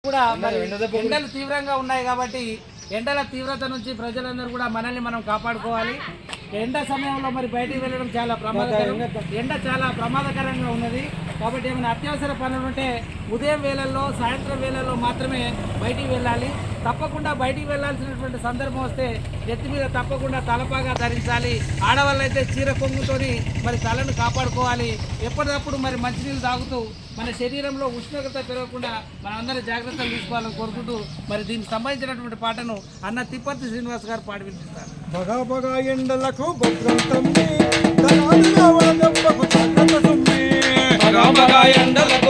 కూడా ఎండలు తీవ్రంగా ఉన్నాయి కాబట్టి ఎండల తీవ్రత నుంచి ప్రజలందరూ కూడా మనల్ని మనం కాపాడుకోవాలి. ఎండ సమయంలో మరి బయటికి వెళ్ళడం చాలా ప్రమాదకరం. ఎండ చాలా ప్రమాదకరంగా ఉన్నది కాబట్టి ఏమైనా అత్యవసర పనులు ఉంటే ఉదయం వేళల్లో సాయంత్రం వేళల్లో మాత్రమే బయటికి వెళ్ళాలి. తప్పకుండా బయటికి వెళ్ళాల్సినటువంటి సందర్భం వస్తే నెత్తి మీద తప్పకుండా తలపాగా ధరించాలి. ఆడవాళ్ళైతే చీర కొంగుతోని మరి తలను కాపాడుకోవాలి. ఎప్పటికప్పుడు మరి మంచినీళ్ళు తాగుతూ మన శరీరంలో ఉష్ణోగ్రత పెరగకుండా మనందరూ జాగ్రత్తలు తీసుకోవాలని కోరుకుంటూ మరి దీనికి సంబంధించినటువంటి పాటను అన్న తిప్పర్తి శ్రీనివాస్ గారు పాడి వినిపిస్తారు. బగా బగా ఎండలకు భద్రం తమ్మి, దళాలు రావణ దెబ్బకు జాగ్రత్త తమ్మి. బగా బగా ఎండలకు